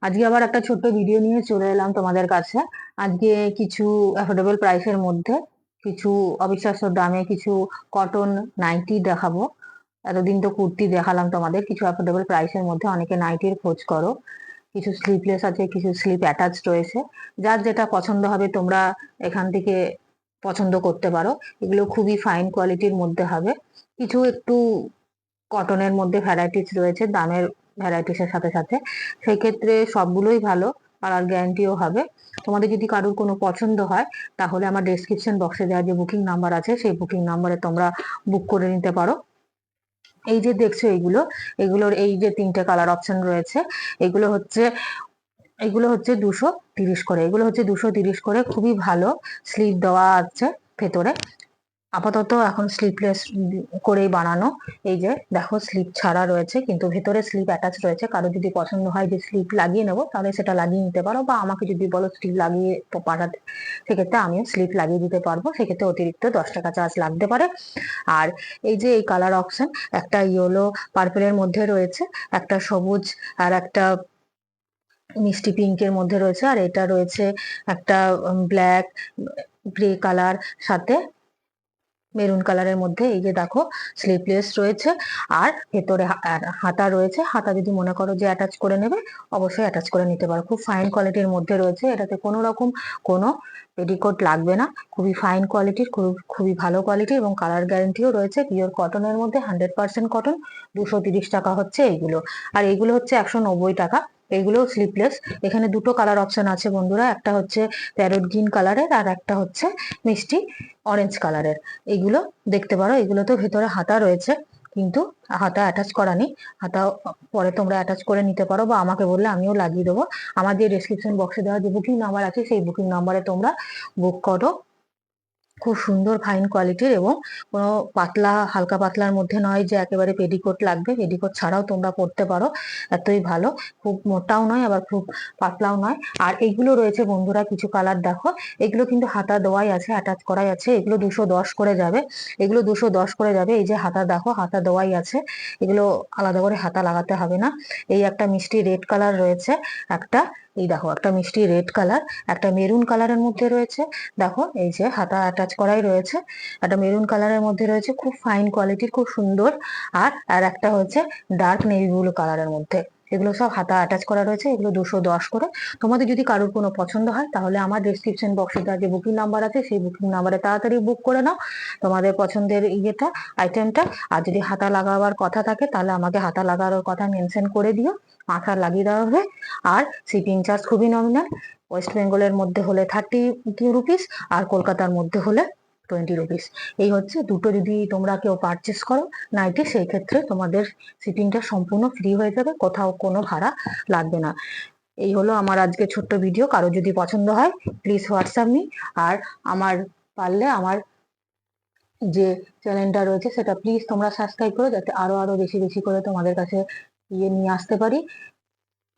আজকে আবার একটা ছোট্ট ভিডিও নিয়ে চলে এলাম তোমাদের কাছে। আজকে কিছু অ্যাফোর্ডেবল প্রাইসের মধ্যে কিছু অবিশ্বাস্য দামে কিছু কটন নাইটি দেখাবো। এতদিন তো কুর্তি দেখালাম তোমাদের, কিছু অ্যাফোর্ডেবল প্রাইসের মধ্যে অনেকে নাইটির খোঁজ করো। কিছু স্লিভলেস আছে, কিছু স্লিভ অ্যাটাচ রয়েছে। যার যেটা পছন্দ হবে তোমরা এখান থেকে পছন্দ করতে পারো। এগুলো খুবই ফাইন কোয়ালিটির মধ্যে হবে। কিছু একটু কটনের মধ্যে ভ্যারাইটিস রয়েছে, দামের ভ্যারাইটিসের সাথে সাথে। সেই ক্ষেত্রে সবগুলোই ভালো, কালার গ্যারান্টিও হবে। তোমাদের যদি কারোর কোনো পছন্দ হয় তাহলে আমার ডেসক্রিপশন বক্সে দেওয়া যে বুকিং নাম্বার আছে সেই বুকিং নাম্বারে তোমরা বুক করে নিতে পারো। এই যে দেখছো এগুলো, এগুলোর এই যে তিনটে কালার অপশন রয়েছে, এগুলো হচ্ছে এগুলো হচ্ছে 230 করে, এগুলো হচ্ছে 230 করে। খুবই ভালো স্লিভ দেওয়া আছে ভেতরে। আপাতত এখন স্লিভলেস করেই বানানো। এই যে দেখো, স্লিভ ছাড়া রয়েছে কিন্তু ভেতরে স্লিভ অ্যাটাচ রয়েছে। কারো যদি পছন্দ হয় যে স্লিভ লাগিয়ে নেবো তাহলে সেটা লাগিয়ে নিতে পারো, বা আমাকে যদি বলো স্লিভ লাগিয়ে পাঠাতে, সেক্ষেত্রে আমিও স্লিভ লাগিয়ে দিতে পারবো। সেক্ষেত্রে অতিরিক্ত 10 টাকা চার্জ লাগতে পারে। আর এই যে এই কালার অপশন, একটা ইয়েলো পার্পেলের মধ্যে রয়েছে, একটা সবুজ, আর একটা মিষ্টি পিঙ্কের মধ্যে রয়েছে, আর এটা রয়েছে একটা ব্ল্যাক গ্রে কালার সাথে মেরুন কালারের মধ্যে। এই যে দেখো, স্লিভলেস রয়েছে আর ভেতরে হাতা রয়েছে। হাতা যদি মনে করো যে অ্যাটাচ করে নেবে, অবশ্যই অ্যাটাচ করে নিতে পারো। খুব ফাইন কোয়ালিটির মধ্যে রয়েছে, এটাতে কোনো রকম কোনো পেটিকোট লাগবে না। খুবই ফাইন কোয়ালিটির, খুবই ভালো কোয়ালিটি, এবং কালার গ্যারান্টিও রয়েছে। পিওর কটনের মধ্যে 100% কটন। 230 টাকা হচ্ছে এইগুলো, আর এইগুলো হচ্ছে 190 টাকা। এইগুলো স্লিভলেস। এখানে দুটো কালার অপশন আছে বন্ধুরা, একটা হচ্ছে প্যারট গ্রিন কালারের আর একটা হচ্ছে মিষ্টি অরেঞ্জ কালারের। এগুলো দেখতে পারো, এগুলোতে ভেতরে হাতা রয়েছে কিন্তু হাতা অ্যাটাচ করা নেই। হাতা পরে তোমরা অ্যাটাচ করে নিতে পারো, বা আমাকে বললে আমিও লাগিয়ে দেবো। আমার যে ডেসক্রিপশন বক্সে দেওয়া যে বুকিং নাম্বার আছে সেই বুকিং নাম্বারে তোমরা বুক করো। খুব সুন্দর ফাইন কোয়ালিটির, এবং কোনো পাতলা হালকা পাতলার মধ্যে নয় যে একেবারে পেটিকোট লাগবে। পেটিকোট ছাড়াও তোমরা পরতে পারো, এতই ভালো। খুব মোটাও নয় আবার খুব পাতলাও নয়। আর এইগুলো রয়েছে বন্ধুরা কিছু কালার, দেখো এগুলো কিন্তু হাতা দেওয়াই আছে, অ্যাটাচ করাই আছে। এগুলো 210 করে যাবে, এগুলো 210 করে যাবে। এই যে হাতা দেখো, হাতা দেওয়াই আছে, এগুলো আলাদা করে হাতা লাগাতে হবে না। এই একটা মিষ্টি রেড কালার রয়েছে, একটা এই দেখো একটা মিষ্টি রেড কালার, একটা মেরুন কালারের মধ্যে রয়েছে। দেখো এই যে হাতা অ্যাটাচ করাই রয়েছে, একটা মেরুন কালারের মধ্যে রয়েছে, খুব ফাইন কোয়ালিটির, খুব সুন্দর। আর আর একটা হচ্ছে ডার্ক নেভি ব্লু কালারের মধ্যে। এগুলো সব হাতা অ্যাটাচ করা রয়েছে, এগুলো 210 করে। তোমাদের যদি কারোর কোনো পছন্দ হয় তাহলে আমার ডেসক্রিপশন বক্সে দেওয়া যে বুকিং নাম্বার আছে সেই বুকিং নাম্বারে তাড়াতাড়ি বুক করে নাও তোমাদের পছন্দের আইটেমটা। আর যদি হাতা লাগাবার কথা থাকে তাহলে আমাকে হাতা লাগানোর কথা মেনশন করে দিও, হাতা লাগিয়ে দেওয়া হবে। আর শিপিং চার্জ খুবই নমিনাল। ওয়েস্ট বেঙ্গলের মধ্যে হলে 30 রুপিস, আর কলকাতার মধ্যে হলে 20 রুপিস। এই হচ্ছে দুটো, যদি তোমরা কেউ পারচেস করো নাইটি, সেই ক্ষেত্রে তোমাদের শিপিংটা সম্পূর্ণ ফ্রি হয়ে যাবে, কোথাও কোনো ভাড়া লাগবে না। এই হলো আমার আজকে ছোট্ট ভিডিও। কারো যদি পছন্দ হয় প্লিজ হোয়াটসঅ্যাপ মি। আর আমার পারলে আমার যে চ্যানেলটা রয়েছে সেটা প্লিজ তোমরা সাবস্ক্রাইব করো, যাতে আরো আরো বেশি বেশি করে তোমাদের কাছে নিয়ে আসতে পারি,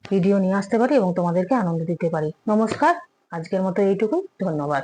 ভিডিও নিয়ে আসতে পারি এবং তোমাদেরকে আনন্দ দিতে পারি। নমস্কার, আজকের মতো এইটুকুই, ধন্যবাদ।